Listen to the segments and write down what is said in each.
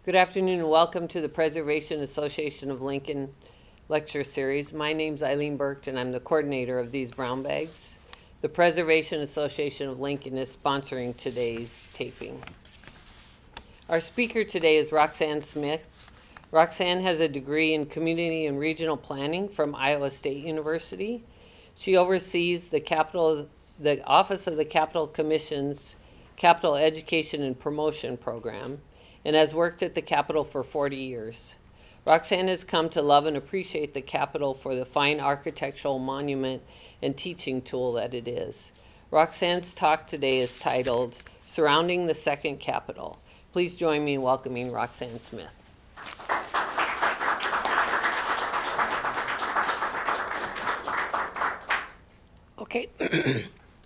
Good afternoon and welcome to the Preservation Association of Lincoln lecture series. My name's Eileen Burke and I'm the coordinator of these brown bags. The Preservation Association of Lincoln is sponsoring today's taping. Our speaker today is Roxanne Smith. Roxanne has a degree in Community and Regional Planning from Iowa State University. She oversees the Office of the Capital Commission's Capital Education and Promotion Program, and has worked at the Capitol for 40 years. Roxanne has come to love and appreciate the Capitol for the fine architectural monument and teaching tool that it is. Roxanne's talk today is titled, Surrounding the Second Capitol. Please join me in welcoming Roxanne Smith. Okay,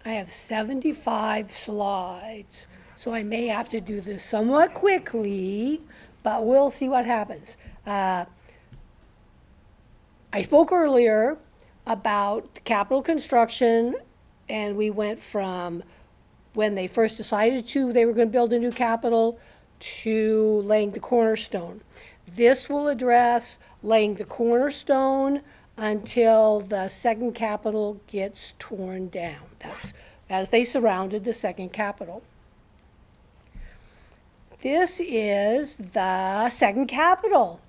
I have 75 slides. So I may have to do this somewhat quickly, but we'll see what happens. I spoke earlier about Capitol construction, and we went from when they first decided they were going to build a new Capitol to laying the cornerstone. This will address laying the cornerstone until the second Capitol gets torn down. That's as they surrounded the second Capitol. This is the second Capitol.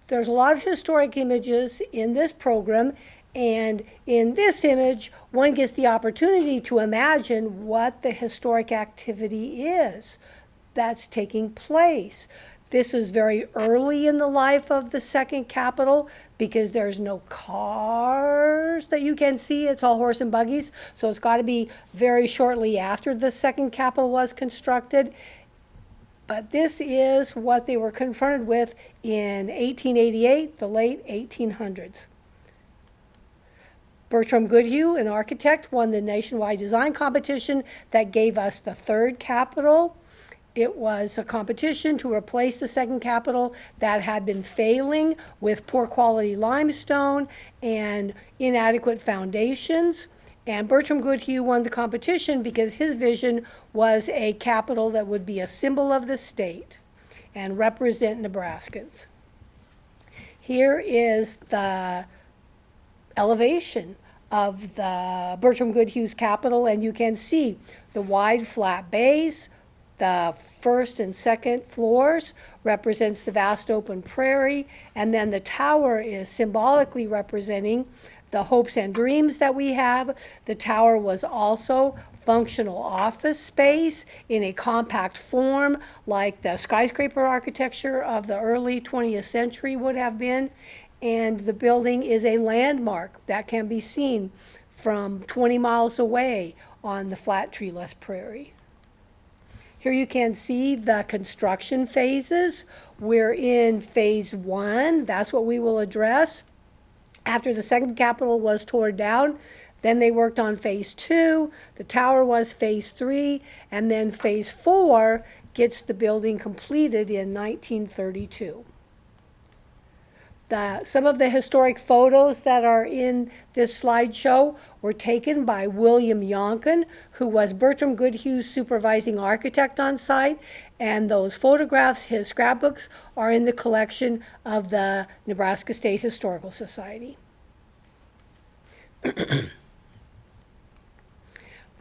There's a lot of historic images in this program, and in this image, one gets the opportunity to imagine what the historic activity is that's taking place. This is very early in the life of the second Capitol because there's no cars that you can see. It's all horse and buggies, so it's got to be very shortly after the second Capitol was constructed. But this is what they were confronted with in 1888, the late 1800s. Bertram Goodhue, an architect, won the nationwide design competition that gave us the third Capitol. It was a competition to replace the second Capitol that had been failing with poor quality limestone and inadequate foundations. And Bertram Goodhue won the competition because his vision was a Capitol that would be a symbol of the state and represent Nebraskans. Here is the elevation of the Bertram Goodhue's Capitol, and you can see the wide flat base. The first and second floors represents the vast open prairie, and then the tower is symbolically representing the hopes and dreams that we have. The tower was also functional office space in a compact form like the skyscraper architecture of the early 20th century would have been. And the building is a landmark that can be seen from 20 miles away on the flat treeless prairie. Here you can see the construction phases. We're in phase 1. That's what we will address. After the second Capitol was torn down, then they worked on phase 2. The tower was phase 3, and then phase 4 gets the building completed in 1932. Some of the historic photos that are in this slideshow were taken by William Yonkin, who was Bertram Goodhue's supervising architect on site, and those photographs, his scrapbooks, are in the collection of the Nebraska State Historical Society. The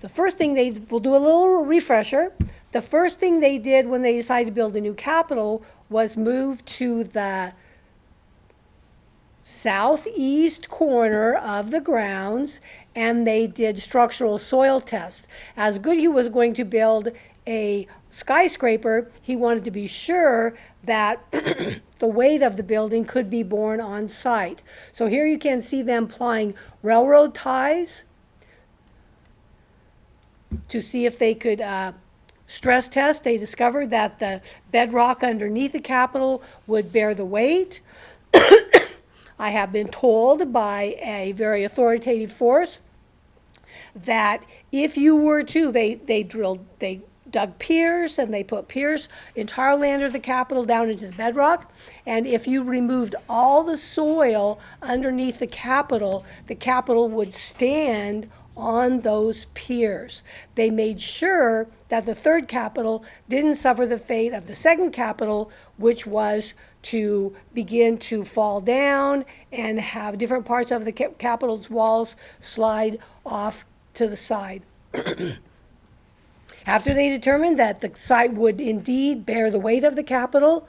first thing we'll do a little refresher. The first thing they did when they decided to build a new Capitol was move to the southeast corner of the grounds, and they did structural soil tests. As Goodhue was going to build a skyscraper, he wanted to be sure that the weight of the building could be borne on site. So here you can see them applying railroad ties to see if they could stress test. They discovered that the bedrock underneath the Capitol would bear the weight. I have been told by a very authoritative source that if you were to, they dug piers and they put piers entirely under the Capitol down into the bedrock. And if you removed all the soil underneath the Capitol would stand on those piers. They made sure that the third Capitol didn't suffer the fate of the second Capitol, which was to begin to fall down and have different parts of the Capitol's walls slide off to the side. After they determined that the site would indeed bear the weight of the Capitol,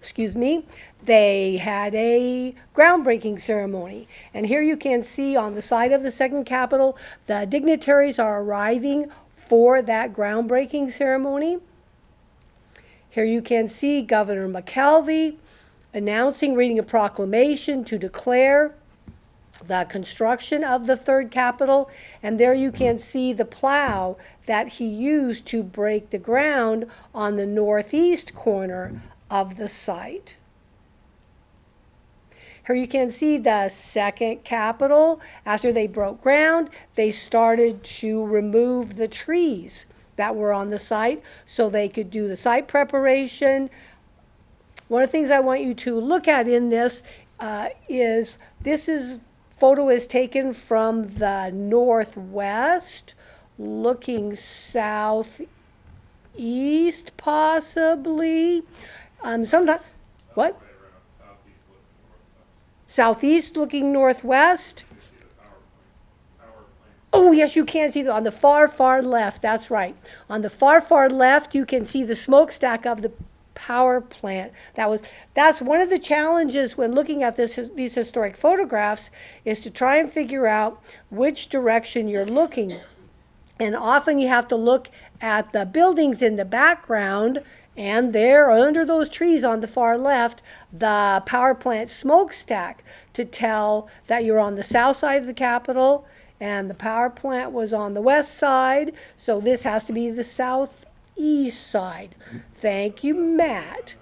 excuse me, they had a groundbreaking ceremony. And here you can see on the side of the second Capitol, the dignitaries are arriving for that groundbreaking ceremony. Here you can see Governor McKelvey reading a proclamation to declare the construction of the third Capitol. And there you can see the plow that he used to break the ground on the northeast corner of the site. Here you can see the second Capitol. After they broke ground, they started to remove the trees that were on the site so they could do the site preparation. One of the things I want you to look at in this photo is taken from the northwest, looking southeast possibly. Sometimes, what? Southeast looking northwest. Oh, yes, you can see on the far, far left. That's right. On the far, far left, you can see the smokestack of the power plant. That's one of the challenges when looking at these historic photographs, is to try and figure out which direction you're looking. And often you have to look at the buildings in the background, and there under those trees on the far left, the power plant smokestack, to tell that you're on the south side of the Capitol and the power plant was on the west side. So this has to be the southeast side. Thank you, Matt.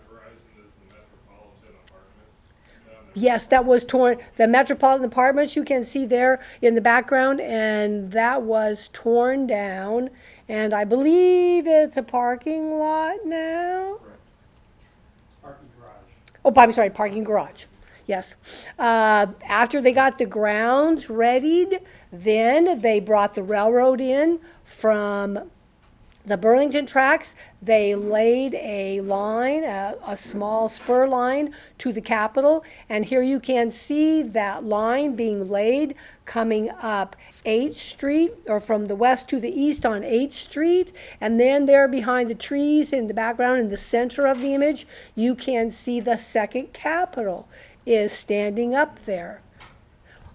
Yes, that was torn. The Metropolitan Apartments you can see there in the background, and that was torn down. And I believe it's a parking lot now. Parking garage. Oh, I'm sorry, parking garage. Yes. After they got the grounds readied, then they brought the railroad in from the Burlington tracks. They laid a line, a small spur line to the Capitol. And here you can see that line being laid coming up H Street, or from the west to the east on H Street. And then there behind the trees in the background, in the center of the image, you can see the second Capitol is standing up there.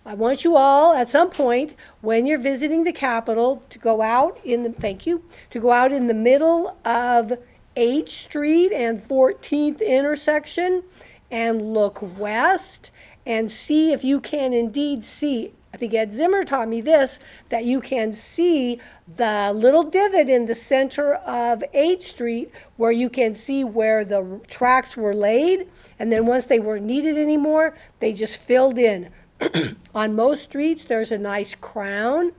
I want you all, at some point, when you're visiting the Capitol, to go out in the middle of H Street and 14th intersection and look west and see if you can indeed see. I think Ed Zimmer taught me this, that you can see the little divot in the center of H Street where you can see where the tracks were laid, and then once they weren't needed anymore, they just filled in. On most streets, there's a nice crown,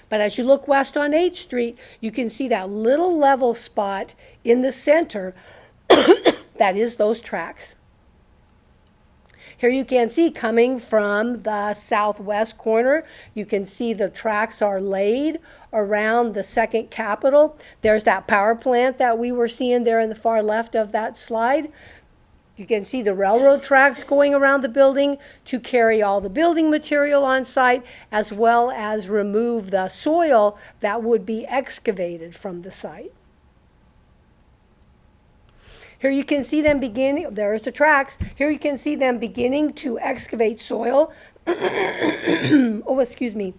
but as you look west on H Street, you can see that little level spot in the center. That is those tracks. Here you can see, coming from the southwest corner, you can see the tracks are laid around the second Capitol. There's that power plant that we were seeing there in the far left of that slide. You can see the railroad tracks going around the building to carry all the building material on site, as well as remove the soil that would be excavated from the site. Here you can see them beginning, there's the tracks. Here you can see them beginning to excavate soil. Oh, excuse me.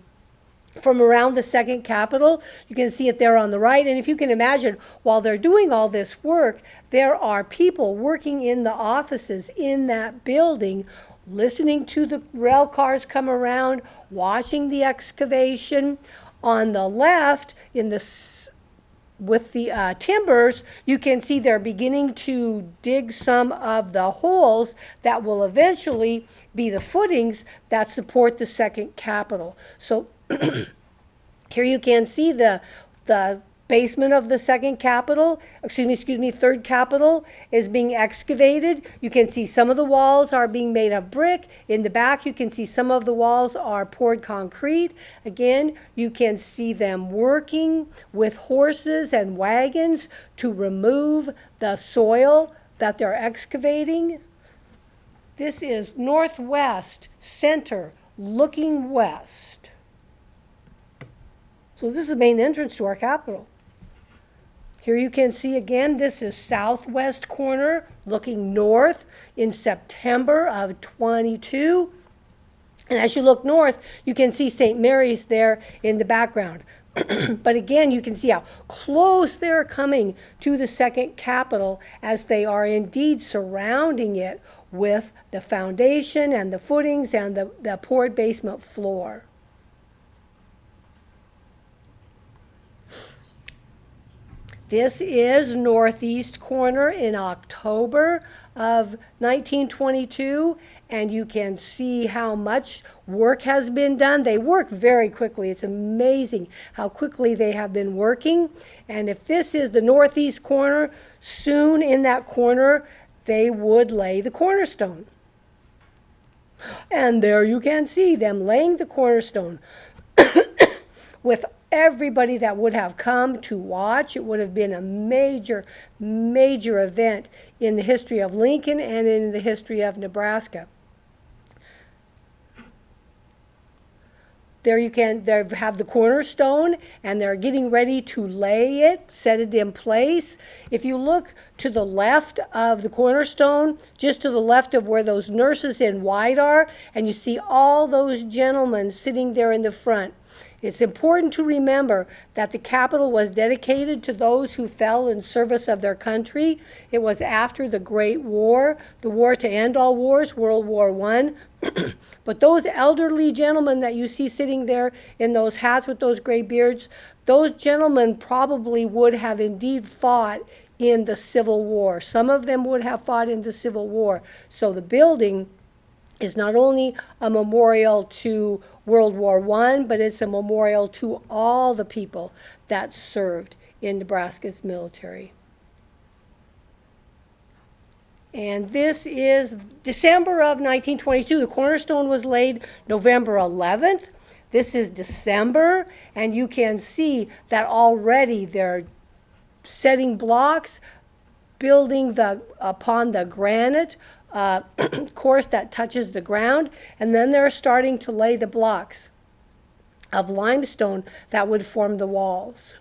From around the second Capitol, you can see it there on the right. And if you can imagine, while they're doing all this work, there are people working in the offices in that building, listening to the rail cars come around, watching the excavation. On the left, with the timbers, you can see they're beginning to dig some of the holes that will eventually be the footings that support the second Capitol. So here you can see the basement of the third Capitol is being excavated. You can see some of the walls are being made of brick. In the back, you can see some of the walls are poured concrete. Again, you can see them working with horses and wagons to remove the soil that they're excavating. This is northwest center looking west. So this is the main entrance to our Capitol. Here you can see again, this is southwest corner looking north in September of 22. And as you look north, you can see St. Mary's there in the background. But again, you can see how close they're coming to the second Capitol as they are indeed surrounding it with the foundation and the footings and the poured basement floor. This is northeast corner in October of 1922, and you can see how much work has been done. They work very quickly. It's amazing how quickly they have been working. And if this is the northeast corner, soon in that corner, they would lay the cornerstone. And there you can see them laying the cornerstone with everybody that would have come to watch. It would have been a major, major event in the history of Lincoln and in the history of Nebraska. There you can they have the cornerstone, and they're getting ready to lay it, set it in place. If you look to the left of the cornerstone, just to the left of where those nurses in white are, and you see all those gentlemen sitting there in the front. It's important to remember that the Capitol was dedicated to those who fell in service of their country. It was after the Great War, the war to end all wars, World War I. But those elderly gentlemen that you see sitting there in those hats with those gray beards, those gentlemen probably would have indeed fought in the Civil War. Some of them would have fought in the Civil War. So the building is not only a memorial to World War I, but it's a memorial to all the people that served in Nebraska's military. And this is December of 1922. The cornerstone was laid November 11th. This is December, and you can see that already they're setting blocks, building upon the granite course that touches the ground, and then they're starting to lay the blocks of limestone that would form the walls.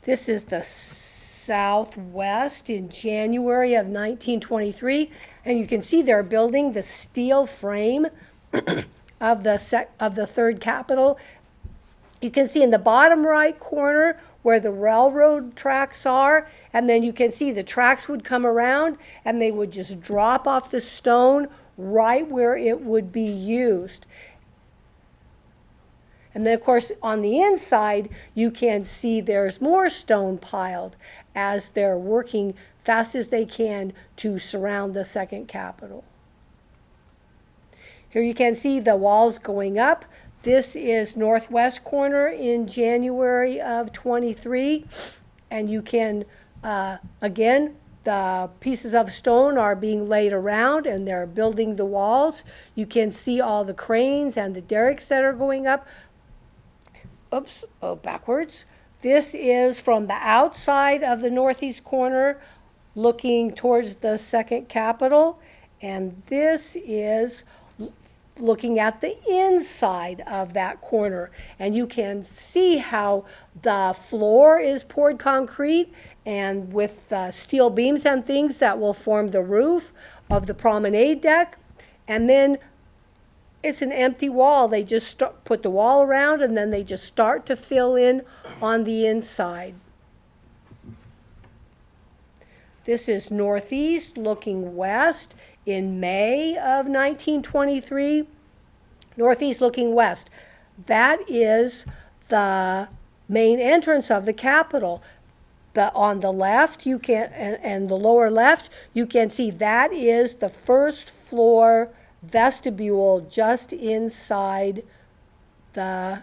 This is the southwest in January of 1923, and you can see they're building the steel frame of the third Capitol. You can see in the bottom right corner where the railroad tracks are, and then you can see the tracks would come around and they would just drop off the stone right where it would be used. And then, of course, on the inside, you can see there's more stone piled as they're working fast as they can to surround the second Capitol. Here you can see the walls going up. This is northwest corner in January of 23, and you can, again, the pieces of stone are being laid around and they're building the walls. You can see all the cranes and the derricks that are going up. Oops, backwards. This is from the outside of the northeast corner looking towards the second Capitol, and this is looking at the inside of that corner. And you can see how the floor is poured concrete and with steel beams and things that will form the roof of the promenade deck. And then it's an empty wall. They just put the wall around and then they just start to fill in on the inside. This is northeast looking west in May of 1923. Northeast looking west. That is the main entrance of the Capitol. On the left, you can, and the lower left, you can see that is the first floor vestibule just inside the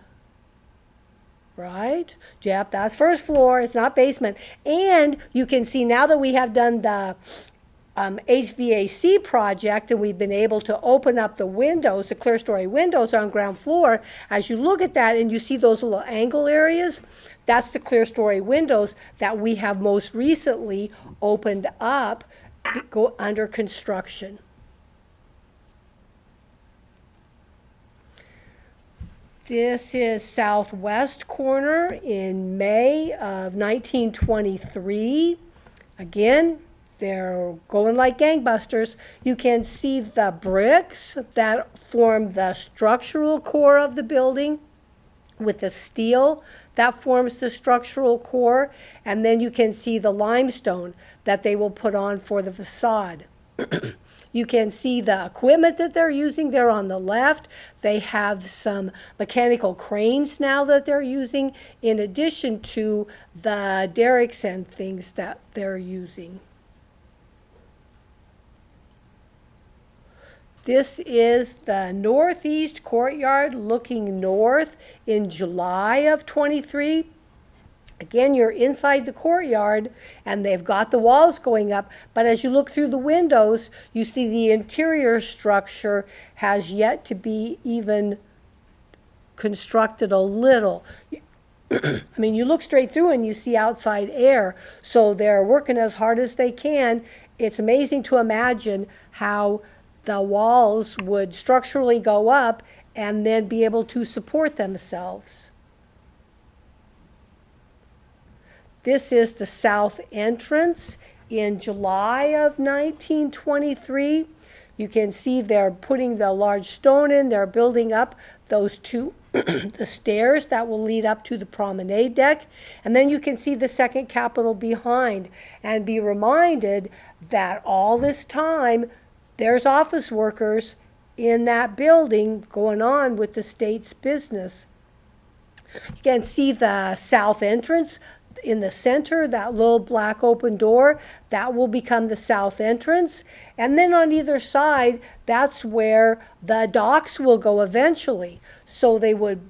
right? Yep, that's first floor, it's not basement. And you can see now that we have done the HVAC project and we've been able to open up the windows, the clear story windows on ground floor, as you look at that and you see those little angle areas, that's the clear story windows that we have most recently opened up, go under construction. This is southwest corner in May of 1923. Again, they're going like gangbusters. You can see the bricks that form the structural core of the building with the steel that forms the structural core. And then you can see the limestone that they will put on for the facade. You can see the equipment that they're using there on the left. They have some mechanical cranes now that they're using, in addition to the derricks and things that they're using. This is the northeast courtyard looking north in July of 23. Again, you're inside the courtyard and they've got the walls going up, but as you look through the windows, you see the interior structure has yet to be even constructed a little. I mean, you look straight through and you see outside air, so they're working as hard as they can. It's amazing to imagine how the walls would structurally go up and then be able to support themselves. This is the south entrance in July of 1923. You can see they're putting the large stone in. They're building up those two the stairs that will lead up to the promenade deck. And then you can see the second Capitol behind and be reminded that all this time there's office workers in that building going on with the state's business. You can see the south entrance in the center, that little black open door, that will become the south entrance. And then on either side, that's where the docks will go eventually. So they would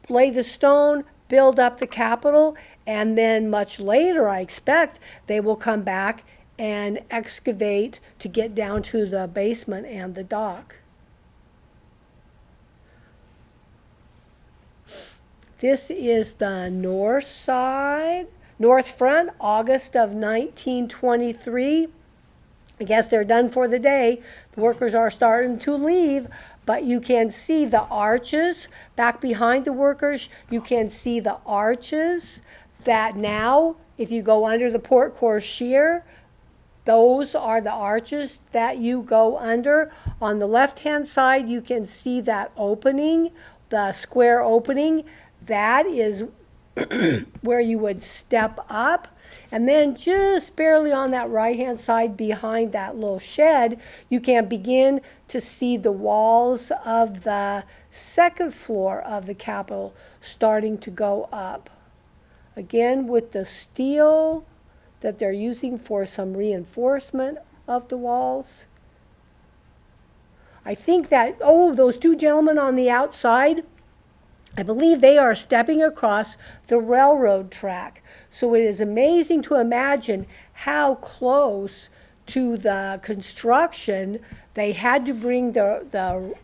lay the stone, build up the Capitol, and then much later, I expect, they will come back and excavate to get down to the basement and the dock. This is the north side, north front, August of 1923. I guess they're done for the day. The workers are starting to leave, but you can see the arches back behind the workers. You can see the arches that now, if you go under the port core shear, those are the arches that you go under. On the left-hand side, you can see that opening, the square opening. That is where you would step up. And then just barely on that right-hand side behind that little shed, you can begin to see the walls of the second floor of the Capitol starting to go up. Again, with the steel that they're using for some reinforcement of the walls. I think that, those two gentlemen on the outside, I believe they are stepping across the railroad track. So it is amazing to imagine how close to the construction they had to bring the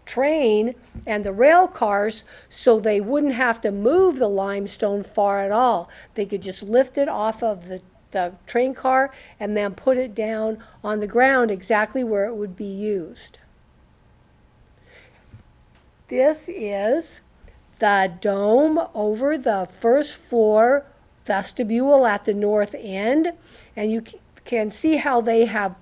train and the rail cars so they wouldn't have to move the limestone far at all. They could just lift it off of the train car and then put it down on the ground exactly where it would be used. This is the dome over the first floor vestibule at the north end, and you can see how they have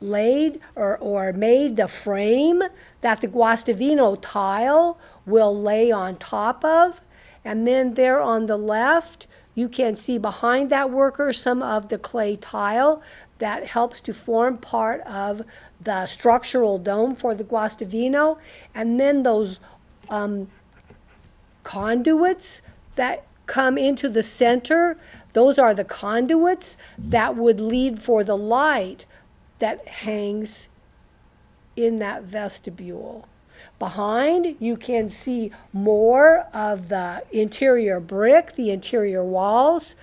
laid or made the frame that the Guastavino tile will lay on top of. And then there on the left, you can see behind that worker some of the clay tile that helps to form part of the structural dome for the Guastavino. And then those conduits that come into the center, those are the conduits that would lead for the light that hangs in that vestibule. Behind, you can see more of the interior brick, the interior walls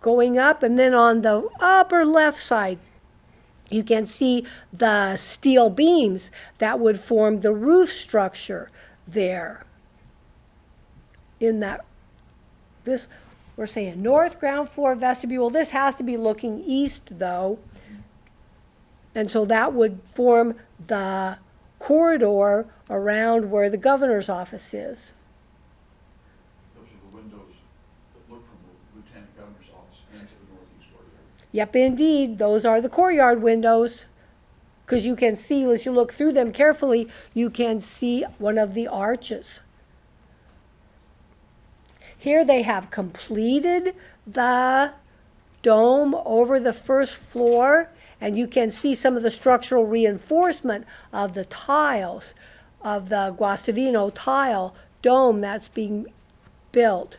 going up. And then on the upper left side, you can see the steel beams that would form the roof structure there. In that, this, we're saying north ground floor vestibule. This has to be looking east though. And so that would form the corridor around where the governor's office is. Those are the windows that look from the lieutenant governor's office into the northeast courtyard. Yep, indeed, those are the courtyard windows. Because you can see, as you look through them carefully, you can see one of the arches. Here they have completed the dome over the first floor, and you can see some of the structural reinforcement of the tiles, of the Guastavino tile dome that's being built.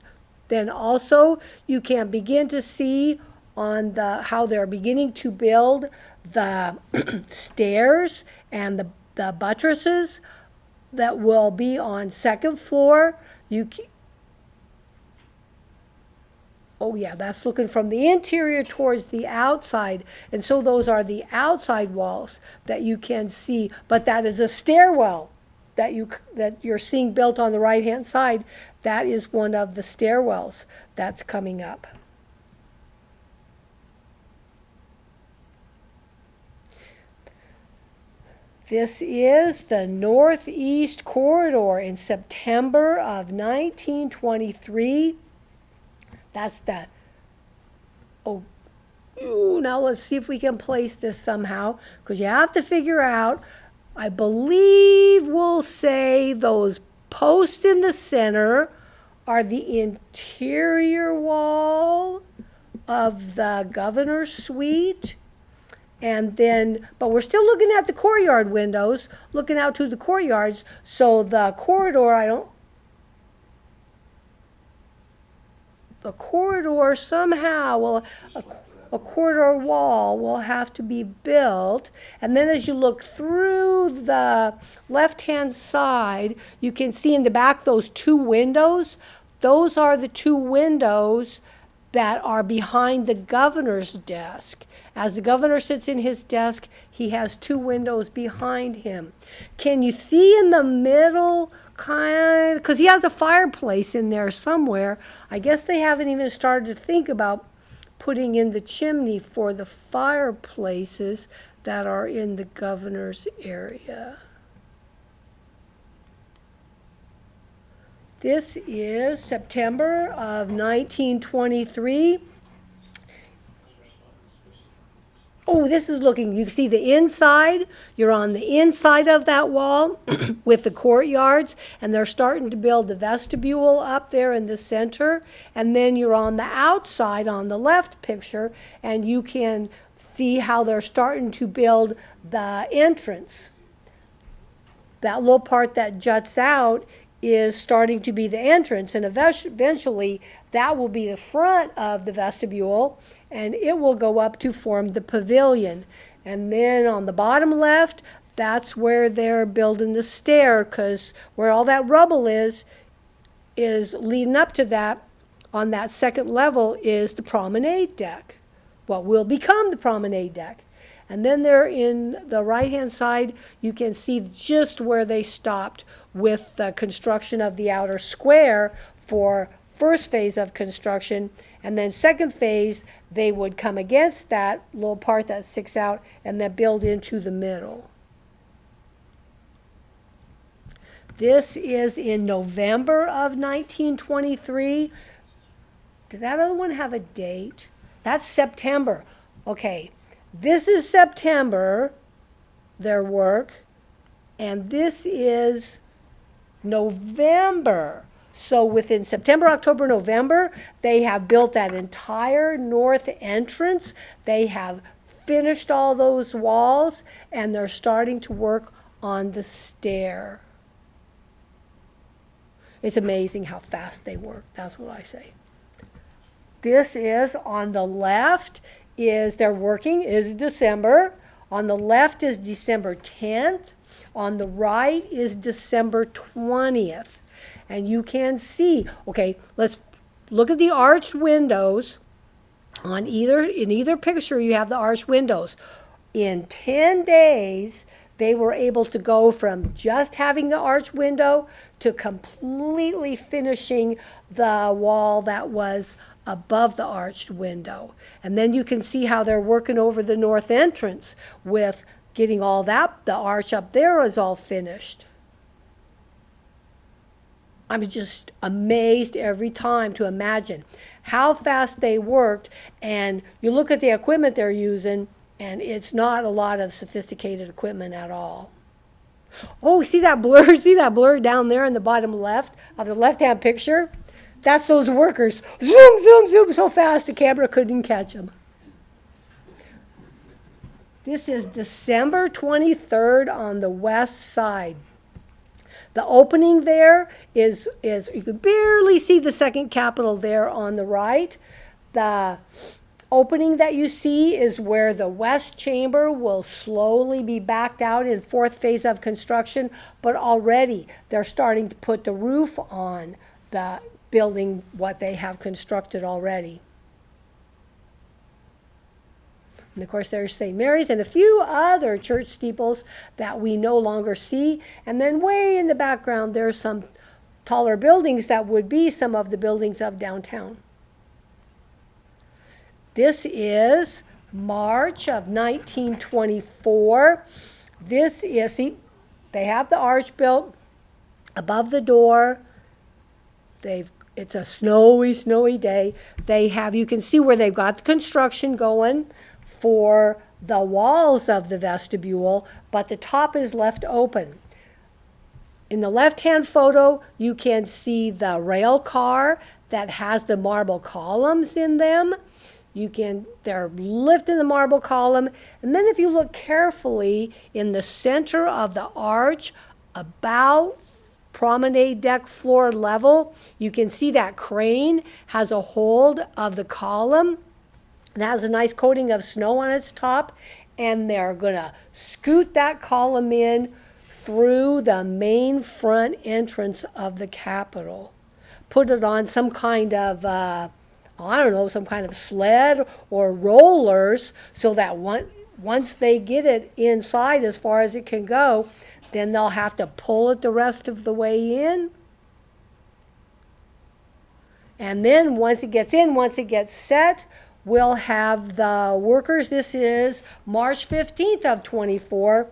Then also you can begin to see on how they're beginning to build the stairs and the buttresses that will be on second floor. Oh yeah, that's looking from the interior towards the outside. And so those are the outside walls that you can see. But that is a stairwell that you're seeing built on the right-hand side. That is one of the stairwells that's coming up. This is the northeast corridor in September of 1923. That's the, now let's see if we can place this somehow, because you have to figure out, I believe we'll say those posts in the center are the interior wall of the governor's suite. And then, but we're still looking at the courtyard windows, looking out to the courtyards. So the corridor, the corridor somehow will, a corridor wall will have to be built. And then as you look through the left-hand side, you can see in the back those two windows. Those are the two windows that are behind the governor's desk. As the governor sits in his desk, he has two windows behind him. Can you see in the middle, because he has a fireplace in there somewhere. I guess they haven't even started to think about putting in the chimney for the fireplaces that are in the governor's area. This is September of 1923. Oh, this is looking, you see the inside, you're on the inside of that wall with the courtyards, and they're starting to build the vestibule up there in the center, and then you're on the outside on the left picture, and you can see how they're starting to build the entrance. That little part that juts out is starting to be the entrance, and eventually that will be the front of the vestibule, and it will go up to form the pavilion. And then on the bottom left, that's where they're building the stair, because where all that rubble is leading up to that. On that second level is the promenade deck, what will become the promenade deck. And then there in the right-hand side, you can see just where they stopped with the construction of the outer square for first phase of construction. And then second phase, they would come against that little part that sticks out and then build into the middle. This is in November of 1923. Did that other one have a date? That's September. Okay, this is September, their work, and this is November. So within September, October, November, they have built that entire north entrance. They have finished all those walls, and they're starting to work on the stair. It's amazing how fast they work. That's what I say. This is on the left is they're working is December. On the left is December 10th. On the right is December 20th. And you can see, okay, let's look at the arched windows. In either picture, you have the arched windows. In 10 days, they were able to go from just having the arched window to completely finishing the wall that was above the arched window. And then you can see how they're working over the north entrance with getting all that, the arch up there is all finished. I'm just amazed every time to imagine how fast they worked. And you look at the equipment they're using, and it's not a lot of sophisticated equipment at all. Oh, see that blur? See that blur down there in the bottom left of the left-hand picture? That's those workers. Zoom, zoom, zoom so fast the camera couldn't catch them. This is December 23rd on the west side. The opening there is you can barely see the second capitol there on the right. The opening that you see is where the west chamber will slowly be backed out in fourth phase of construction, but already they're starting to put the roof on the building, what they have constructed already. And of course there's St. Mary's and a few other church steeples that we no longer see. And then way in the background there's some taller buildings that would be some of the buildings of downtown. This is March of 1924. This is, see, they have the arch built above the door. It's a snowy, snowy day. They have, you can see where they've got the construction going for the walls of the vestibule, but the top is left open. In the left-hand photo, you can see the rail car that has the marble columns in them. They're lifting the marble column. And then if you look carefully in the center of the arch, about promenade deck floor level, you can see that crane has a hold of the column. And has a nice coating of snow on its top. And they're going to scoot that column in through the main front entrance of the Capitol. Put it on some kind of, some kind of sled or rollers so that once they get it inside as far as it can go, then they'll have to pull it the rest of the way in. And then once it gets set, we'll have the workers. This is March 15th of 24.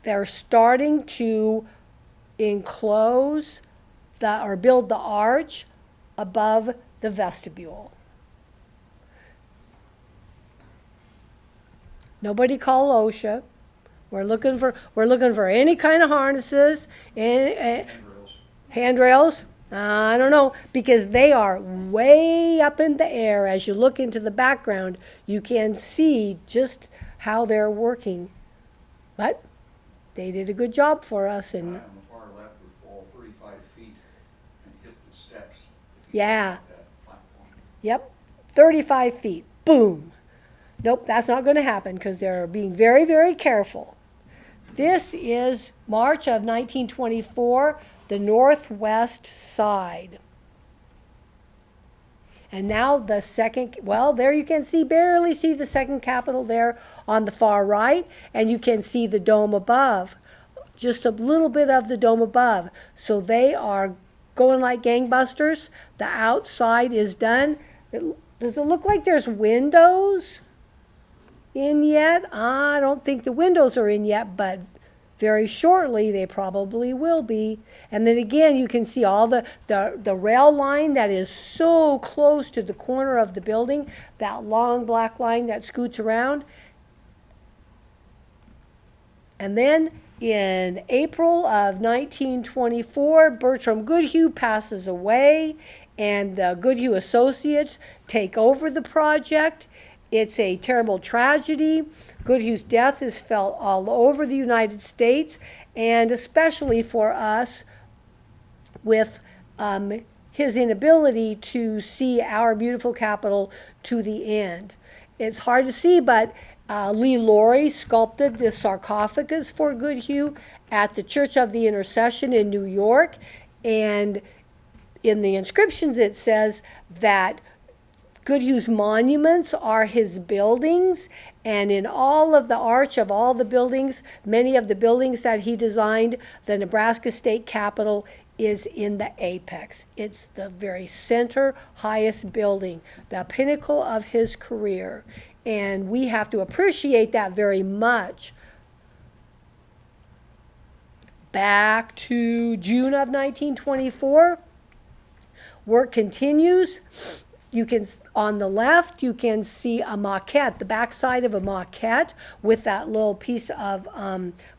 They're starting to enclose or build the arch above the vestibule. Nobody call OSHA. We're looking for any kind of harnesses, handrails. I don't know, because they are way up in the air. As you look into the background, you can see just how they're working. But they did a good job for us. And on the far left would fall 35 feet and hit the steps. Yeah. That platform. Yep, 35 feet. Boom. Nope, that's not going to happen because they're being very, very careful. This is March of 1924. The northwest side. And now the second, there you can barely see the second capitol there on the far right, and you can see the dome above, just a little bit of the dome above. So they are going like gangbusters. The outside is done. Does it look like there's windows in yet? I don't think the windows are in yet, but very shortly they probably will be. And then again, you can see all the rail line that is so close to the corner of the building, that long black line that scoots around. And then in April of 1924, Bertram Goodhue passes away, and the Goodhue Associates take over the project. It's a terrible tragedy. Goodhue's death is felt all over the United States, and especially for us with his inability to see our beautiful Capitol to the end. It's hard to see, but Lee Laurie sculpted this sarcophagus for Goodhue at the Church of the Intercession in New York. And in the inscriptions, it says that Goodhue's monuments are his buildings, and in all of the arch of all the buildings, many of the buildings that he designed, the Nebraska State Capitol is in the apex. It's the very center, highest building, the pinnacle of his career. And we have to appreciate that very much. Back to June of 1924, work continues. You can, on the left, you can see a maquette, the backside of a maquette with that little piece of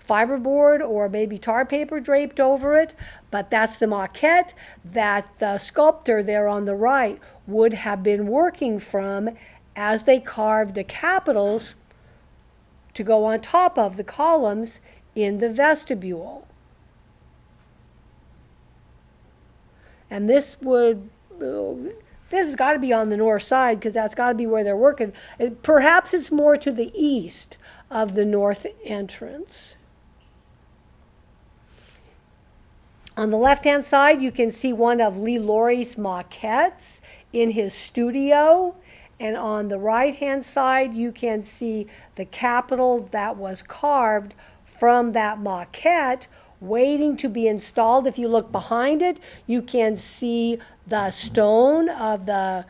fiberboard or maybe tar paper draped over it. But that's the maquette that the sculptor there on the right would have been working from as they carved the capitals to go on top of the columns in the vestibule. And this has got to be on the north side because that's got to be where they're working. Perhaps it's more to the east of the north entrance. On the left-hand side, you can see one of Lee Laurie's maquettes in his studio. And on the right-hand side, you can see the Capitol that was carved from that maquette waiting to be installed. If you look behind it, you can see the stone of the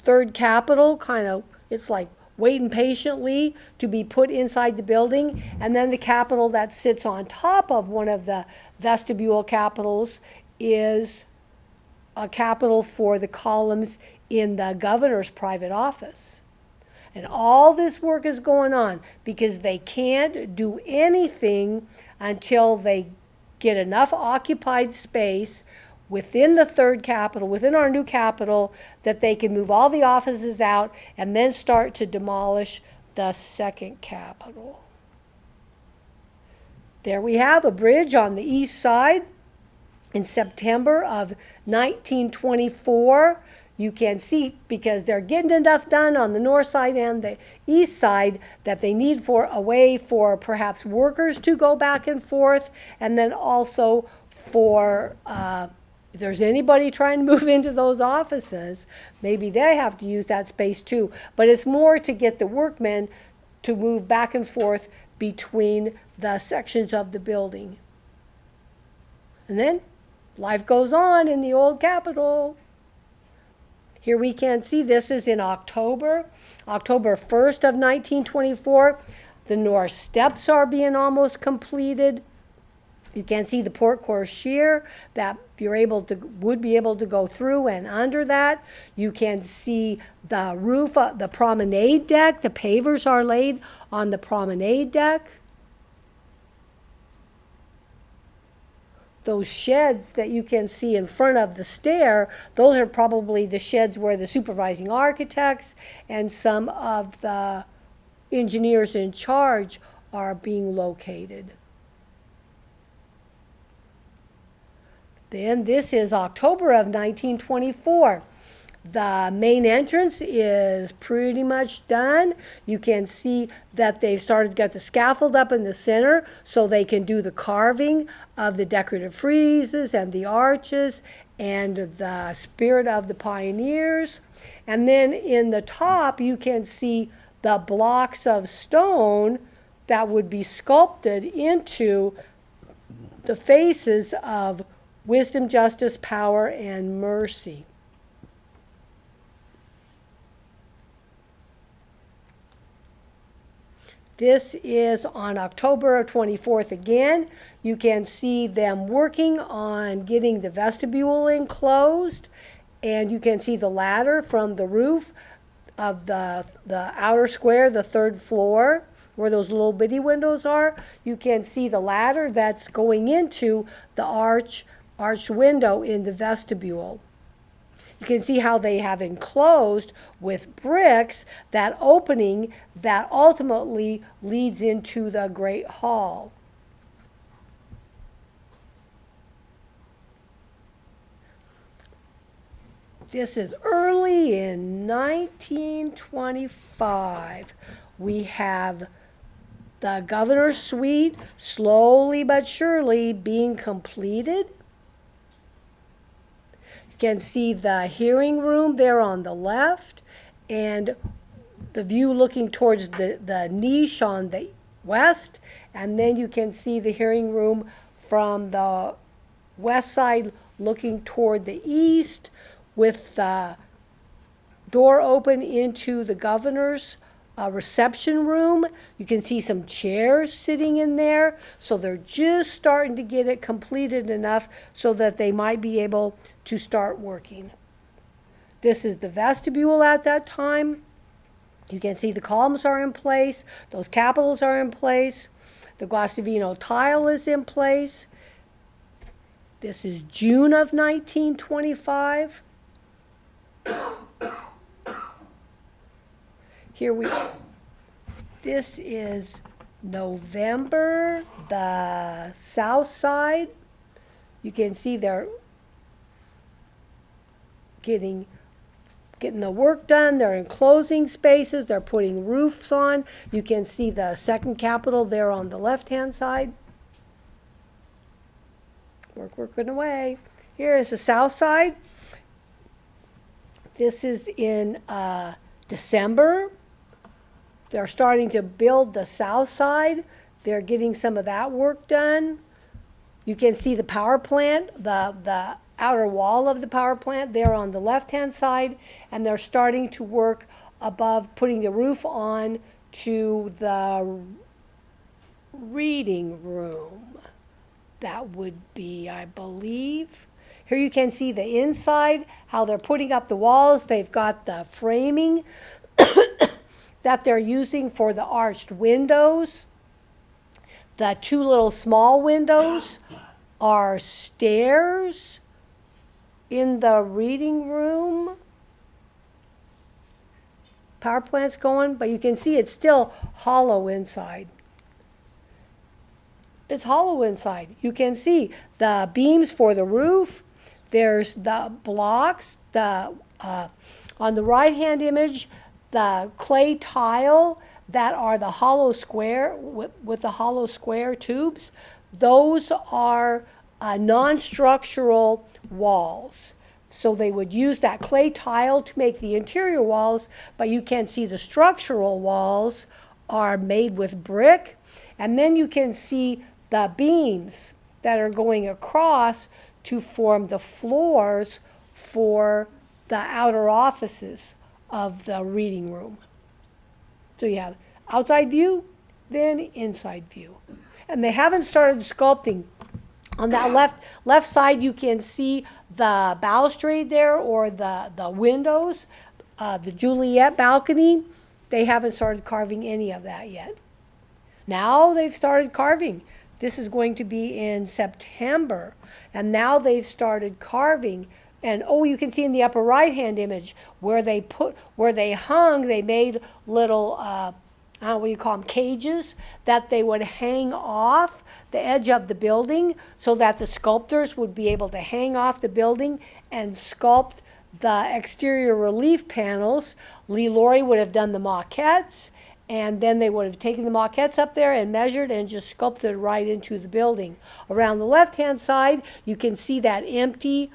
third Capitol, kind of, it's like waiting patiently to be put inside the building. And then the Capitol that sits on top of one of the vestibule capitals is a Capitol for the columns in the governor's private office. And all this work is going on because they can't do anything until they get enough occupied space within the third Capitol, within our new Capitol, that they can move all the offices out and then start to demolish the second Capitol. There we have a bridge on the east side. In September of 1924, you can see, because they're getting enough done on the north side and the east side, that they need for a way for perhaps workers to go back and forth, and then also for if there's anybody trying to move into those offices, maybe they have to use that space too. But it's more to get the workmen to move back and forth between the sections of the building. And then life goes on in the old Capitol. Here we can see this is in October 1st of 1924. The north steps are being almost completed. You can see the porte cochere that would be able to go through and under that. You can see the roof, the promenade deck. The pavers are laid on the promenade deck. Those sheds that you can see in front of the stair, those are probably the sheds where the supervising architects and some of the engineers in charge are being located. Then this is October of 1924. The main entrance is pretty much done. You can see that they got the scaffold up in the center so they can do the carving of the decorative friezes and the arches and the spirit of the pioneers. And then in the top, you can see the blocks of stone that would be sculpted into the faces of wisdom, justice, power, and mercy. This is on October 24th again. You can see them working on getting the vestibule enclosed, and you can see the ladder from the roof of the outer square, the third floor, where those little bitty windows are. You can see the ladder that's going into the arched window in the vestibule. You can see how they have enclosed with bricks that opening that ultimately leads into the Great Hall. This is early in 1925 We have the governor's suite slowly but surely being completed. You can see the hearing room there on the left, and the view looking towards the niche on the west, and then you can see the hearing room from the west side looking toward the east, with the door open into the governor's reception room. You can see some chairs sitting in there, so they're just starting to get it completed enough so that they might be able to start working. This is the vestibule at that time. You can see the columns are in place, those capitals are in place, the Guastavino tile is in place. This is June of 1925. Here we go. This is November, the south side. You can see they're getting the work done. They're enclosing spaces. They're putting roofs on. You can see the second capitol there on the left-hand side. Working away. Here is the south side. This is in December. They're starting to build the south side. They're getting some of that work done. You can see the power plant, the outer wall of the power plant there on the left-hand side, and they're starting to work above, putting the roof on to the reading room. That would be, I believe. Here you can see the inside, how they're putting up the walls. They've got the framing that they're using for the arched windows. The two little small windows are stairs in the reading room. Power plant's going, but you can see it's still hollow inside. It's hollow inside. You can see the beams for the roof. There's the blocks. On the right-hand image, the clay tile that are the hollow square with the hollow square tubes. Those are non-structural walls. So they would use that clay tile to make the interior walls, but you can see the structural walls are made with brick. And then you can see the beams that are going across to form the floors for the outer offices of the reading room. So you have outside view, then inside view. And they haven't started sculpting. On that left side, you can see the balustrade there, or the windows, the Juliet balcony. They haven't started carving any of that yet. Now they've started carving. This is going to be in September. And now they've started carving. And oh, you can see in the upper right-hand image where they hung, they made little, I don't know what you call them, cages that they would hang off the edge of the building so that the sculptors would be able to hang off the building and sculpt the exterior relief panels. Lee Laurie would have done the maquettes, and then they would have taken the maquettes up there and measured and just sculpted right into the building. Around the left-hand side, you can see that empty.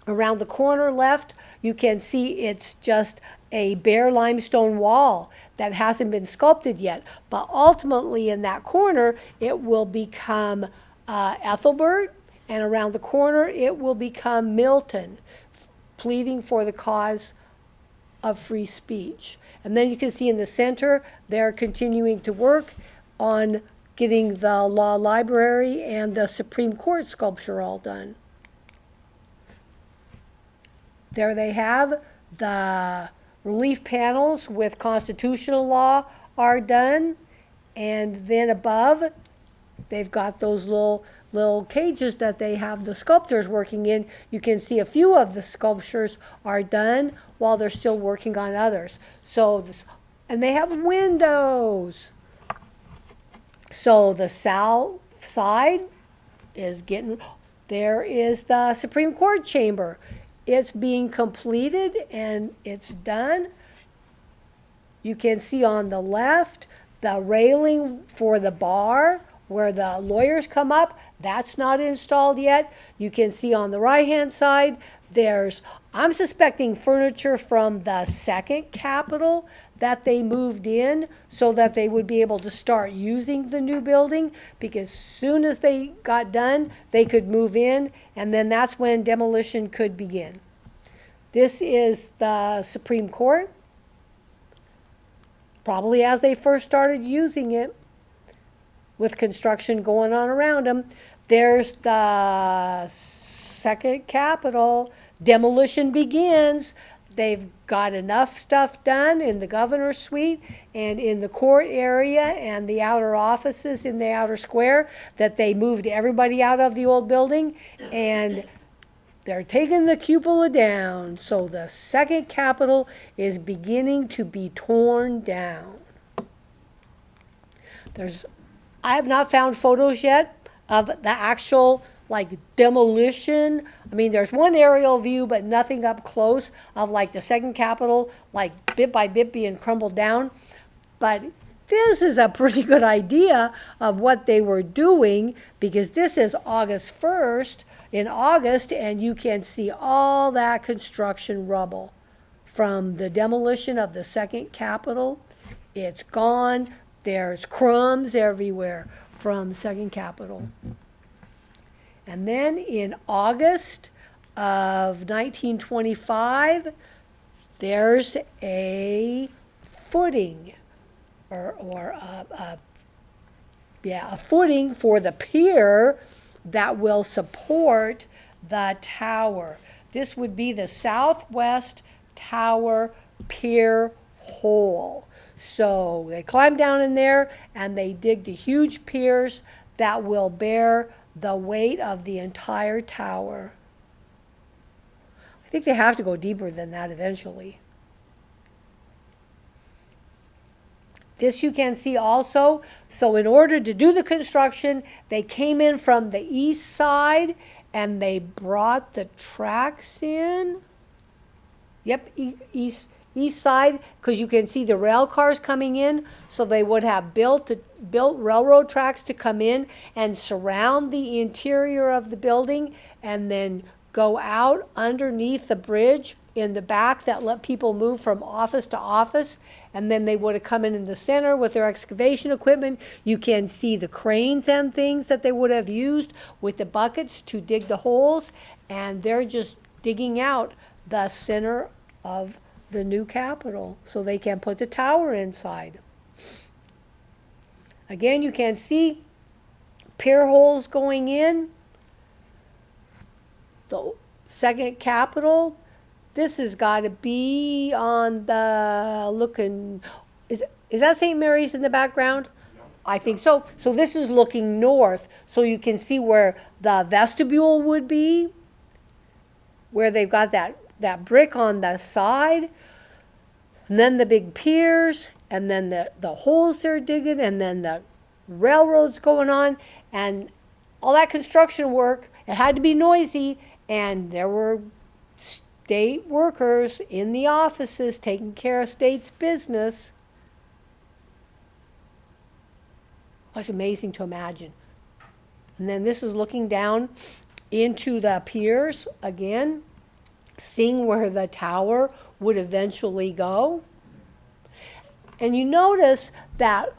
Around the corner left, you can see it's just a bare limestone wall that hasn't been sculpted yet. But ultimately in that corner, it will become Ethelbert, and around the corner, it will become Milton, pleading for the cause of free speech. And then you can see in the center, they're continuing to work on getting the law library and the Supreme Court sculpture all done. There they have the relief panels with constitutional law are done. And then above, they've got those little cages that they have the sculptors working in. You can see a few of the sculptures are done while they're still working on others. And they have windows. So the south side is there is the Supreme Court chamber. It's being completed and it's done. You can see on the left, the railing for the bar where the lawyers come up, that's not installed yet. You can see on the right-hand side, I'm suspecting furniture from the second Capitol that they moved in so that they would be able to start using the new building, because soon as they got done, they could move in, and then that's when demolition could begin. This is the Supreme Court, probably as they first started using it, with construction going on around them. There's the second Capitol. Demolition begins. They've got enough stuff done in the governor's suite and in the court area and the outer offices in the outer square that they moved everybody out of the old building, and they're taking the cupola down. So the second Capitol is beginning to be torn down. I have not found photos yet of the actual demolition. I mean, there's one aerial view, but nothing up close of the second Capitol, bit by bit being crumbled down. But this is a pretty good idea of what they were doing, because this is August 1st, in August, and you can see all that construction rubble from the demolition of the second Capitol. It's gone. There's crumbs everywhere from second Capitol. And then in August of 1925, there's a footing, a footing for the pier that will support the tower. This would be the Southwest Tower Pier hole. So they climb down in there and they dig the huge piers that will bear the weight of the entire tower. I think they have to go deeper than that eventually. This you can see also. So in order to do the construction, they came in from the east side and they brought the tracks in. Yep, east side, because you can see the rail cars coming in. So they would have built railroad tracks to come in and surround the interior of the building, and then go out underneath the bridge in the back that let people move from office to office. And then they would have come in the center with their excavation equipment. You can see the cranes and things that they would have used with the buckets to dig the holes, and they're just digging out the center of the new Capitol so they can put the tower inside. Again, you can see pier holes going in. The second Capitol, this has got to be on the looking, is that St. Mary's in the background? No. I think so. So this is looking north, so you can see where the vestibule would be, where they've got that brick on the side, and then the big piers, and then the holes they're digging, and then the railroads going on, and all that construction work. It had to be noisy, and there were state workers in the offices taking care of state's business. It was amazing to imagine. And then this is looking down into the piers again, seeing where the tower would eventually go. And you notice that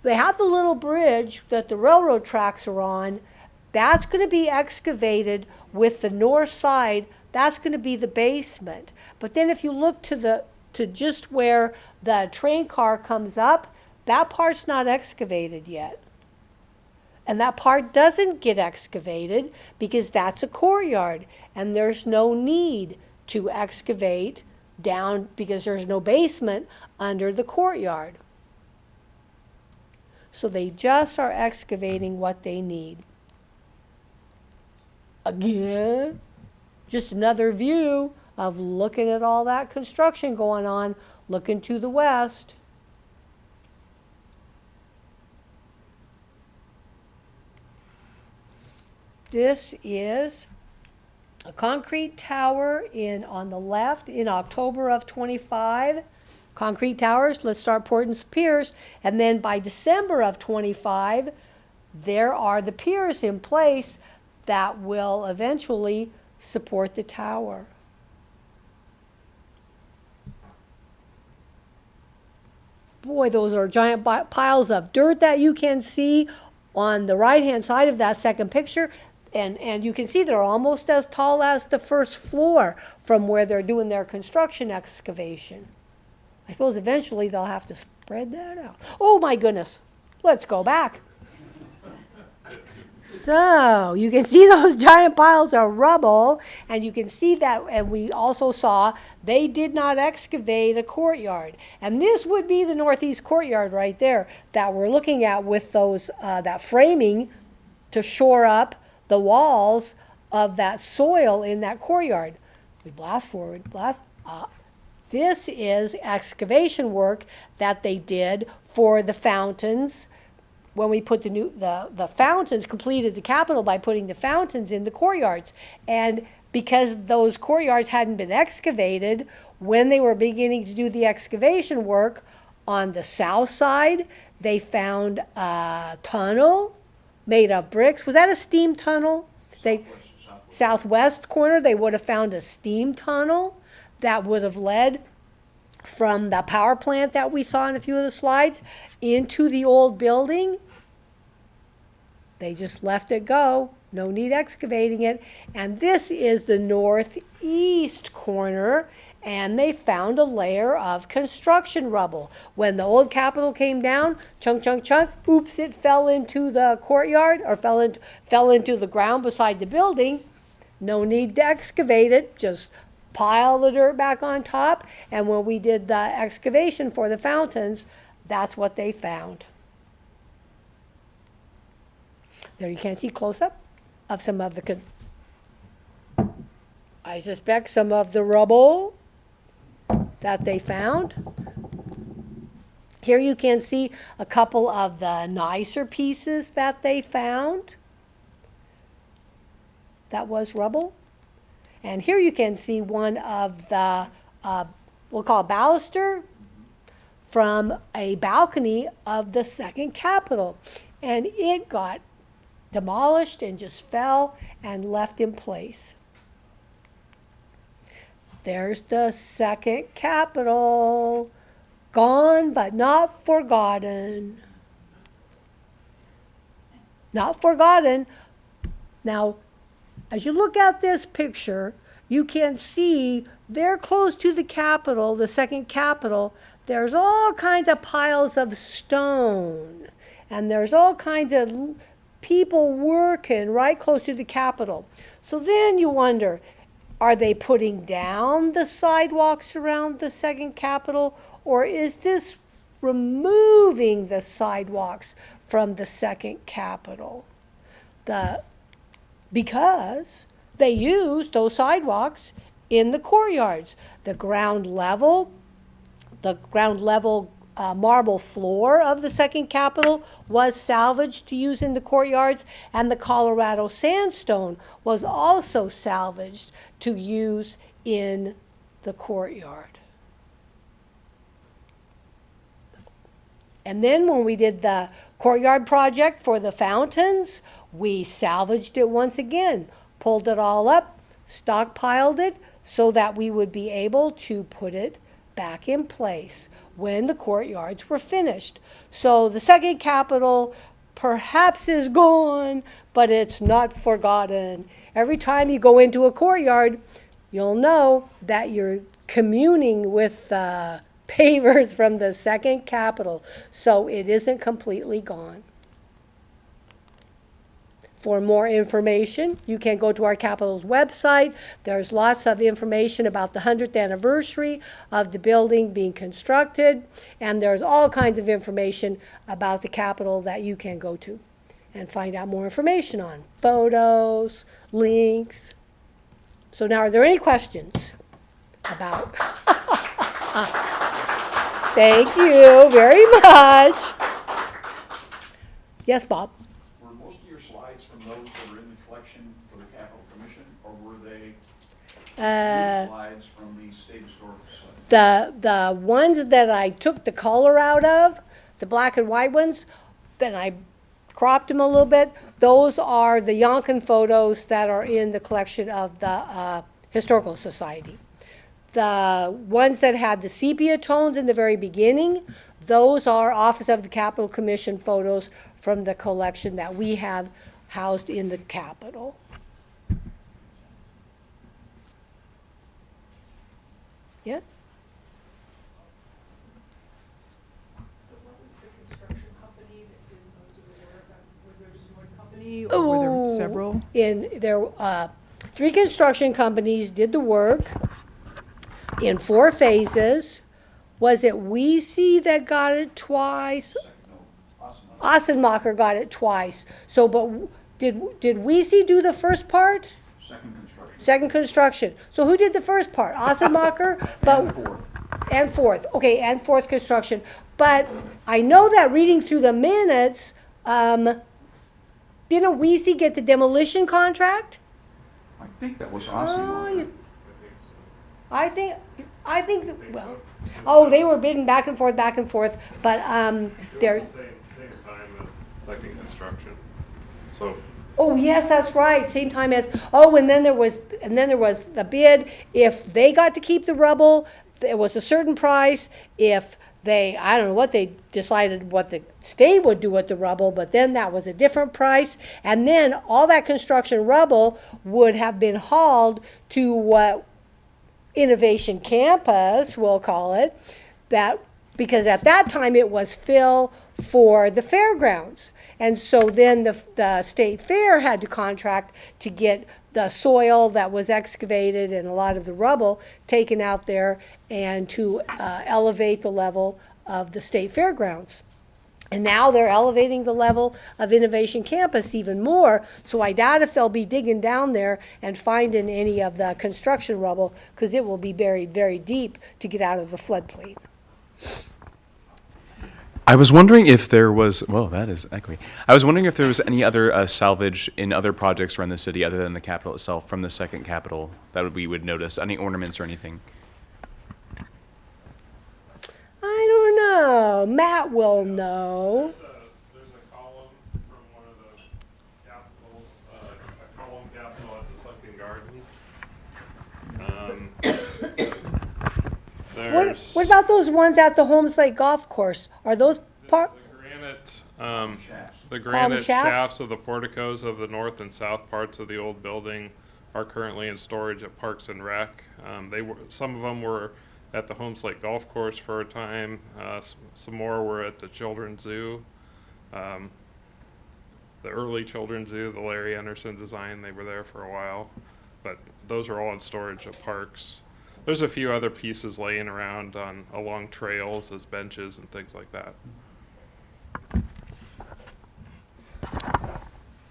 they have the little bridge that the railroad tracks are on. That's going to be excavated with the north side. That's going to be the basement. But then if you look to just where the train car comes up, that part's not excavated yet. And that part doesn't get excavated because that's a courtyard, and there's no need to excavate down because there's no basement under the courtyard. So they just are excavating what they need. Again, just another view of looking at all that construction going on, looking to the west. This is a concrete tower on the left in October of 25. concrete towers, let's start putting some piers. And then by December of 25, there are the piers in place that will eventually support the tower. Boy, those are giant piles of dirt that you can see on the right-hand side of that second picture. And you can see they're almost as tall as the first floor from where they're doing their construction excavation. I suppose eventually they'll have to spread that out. Oh my goodness, let's go back. So you can see those giant piles of rubble, and you can see that, and we also saw they did not excavate a courtyard. And this would be the northeast courtyard right there that we're looking at with those that framing to shore up the walls of that soil in that courtyard. We blast forward, blast up. This is excavation work that they did for the fountains. When we put the fountains, completed the Capitol by putting the fountains in the courtyards. And because those courtyards hadn't been excavated, when they were beginning to do the excavation work on the south side, they found a tunnel made of bricks. Was that a steam tunnel? Southwest corner, they would have found a steam tunnel that would have led from the power plant that we saw in a few of the slides into the old building. They just left it go, no need excavating it. And this is the northeast corner, and they found a layer of construction rubble. When the old Capitol came down, chunk, chunk, chunk, oops, it fell into the courtyard, or fell into the ground beside the building. No need to excavate it, just pile the dirt back on top. And when we did the excavation for the fountains, that's what they found. There you can see close-up of some of the, I suspect, some of the rubble that they found. Here you can see a couple of the nicer pieces that they found. That was rubble. And here you can see one of the, we'll call it baluster, from a balcony of the second Capitol. And it got demolished and just fell and left in place. There's the second Capitol, gone but not forgotten. Not forgotten. Now, as you look at this picture, you can see there close to the Capitol, the second Capitol, there's all kinds of piles of stone. And there's all kinds of people working right close to the Capitol. So then you wonder, are they putting down the sidewalks around the second Capitol, or is this removing the sidewalks from the second Capitol? Because they used those sidewalks in the courtyards. The ground level marble floor of the second Capitol was salvaged to use in the courtyards, and the Colorado sandstone was also salvaged to use in the courtyard. And then when we did the courtyard project for the fountains, we salvaged it once again, pulled it all up, stockpiled it so that we would be able to put it back in place when the courtyards were finished. So the second Capitol perhaps is gone, but it's not forgotten. Every time you go into a courtyard, you'll know that you're communing with pavers from the second Capitol, so it isn't completely gone. For more information, you can go to our Capitol's website. There's lots of information about the 100th anniversary of the building being constructed, and there's all kinds of information about the Capitol that you can go to and find out more information on. Photos, links. So now, are there any questions about? Thank you very much. Yes, Bob? Were most of your slides from those that are in the collection for the Capitol Commission, or were they new slides from the State Historical Society? The ones that I took the color out of, the black and white ones, then I cropped them a little bit. Those are the Yonkin photos that are in the collection of the Historical Society. The ones that had the sepia tones in the very beginning, those are Office of the Capitol Commission photos from the collection that we have housed in the Capitol. Yeah? So what was the construction company that did most of the work? Was there just one company or were Oh, there several? There, 3 construction companies did the work in 4 phases. Was it Weesey that got it twice? Ossenmacher got it twice. So, but did Weesey do the first part? Second construction. Second construction. So who did the first part? Ossenmacher? But And fourth. and fourth. Okay, and fourth construction. But I know that reading through the minutes, didn't Weesey get the demolition contract? I think that was Oh, Ossie. I think, well, oh, they were bidding back and forth, but, there's, Same time as second construction. So oh, yes, that's right, same time as, and then there was the bid, if they got to keep the rubble, it was a certain price, if they, I don't know what they decided what the state would do with the rubble, but then that was a different price, and then all that construction rubble would have been hauled to what Innovation Campus, we'll call it, that, because at that time it was fill for the fairgrounds. And so then the state fair had to contract to get the soil that was excavated and a lot of the rubble taken out there and to elevate the level of the state fairgrounds. And now they're elevating the level of Innovation Campus even more, so I doubt if they'll be digging down there and finding any of the construction rubble, because it will be buried very deep to get out of the floodplain. I was wondering if there was, well, that is echoey. I was wondering if there was any other salvage in other projects around the city other than the Capitol itself from the second Capitol that we would notice, any ornaments or anything. I don't know. Matt will know. there's a column from one of the capitals, a column capital at the Sunken Gardens. What about those ones at the Holmes Lake Golf Course? Are those part? The granite shafts? shafts of the porticos of the north and south parts of the old building are currently in storage at Parks and Rec. Some of them were at the Holmes Lake Golf Course for a time. Some more were at the Children's Zoo. The early Children's Zoo, the Larry Anderson design, they were there for a while. But those are all in storage at Parks. There's a few other pieces laying around along trails as benches and things like that.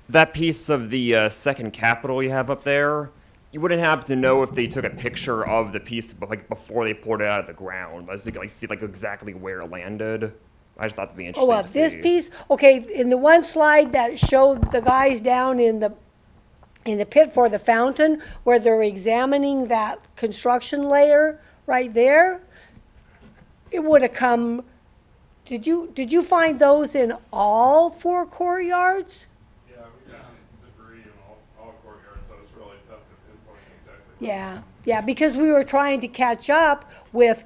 That piece of the second Capitol you have up there, you wouldn't happen to know if they took a picture of the piece like before they poured it out of the ground. I was thinking, like, see like exactly where it landed. I just thought that'd be interesting. Oh, to this see. piece? Okay, in the one slide that showed the guys down in the pit for the fountain, where they're examining that construction layer right there, it would have come, did you find those in all 4 courtyards? Yeah, we found debris in all courtyards, so it's really tough to pinpoint exactly. Yeah, because we were trying to catch up with,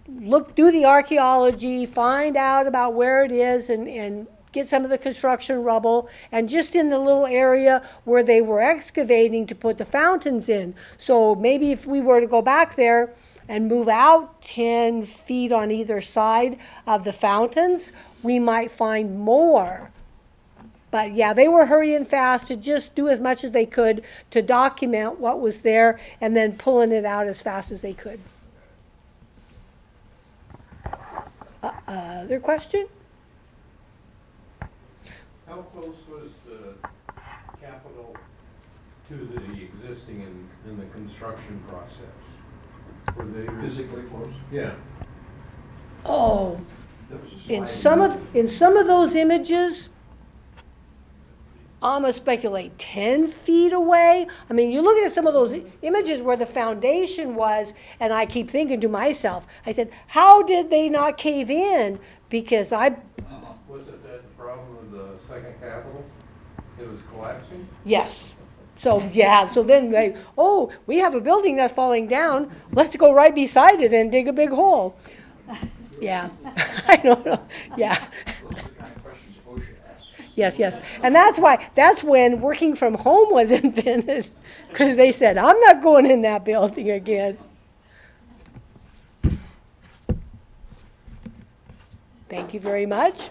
look, do the archaeology, find out about where it is and get some of the construction rubble, and just in the little area where they were excavating to put the fountains in. So maybe if we were to go back there and move out 10 feet on either side of the fountains, we might find more. But yeah, they were hurrying fast to just do as much as they could to document what was there and then pulling it out as fast as they could. Other question? How close was the Capitol to the existing in the construction process? Were they physically close? Yeah. Oh, There was a in slide. some of those images, I'm gonna speculate 10 feet away. I mean, you're looking at some of those images where the foundation was, and I keep thinking to myself, I said, how did they not cave in? Because Was it that the problem of the second Capitol? It was collapsing? yes. So, yeah, so then they, oh, we have a building that's falling down. Let's go right beside it and dig a big hole. Yeah, I don't know, yeah. Those are the kind of questions OSHA asks. Yes. And that's when working from home was invented, because they said, I'm not going in that building again. Thank you very much.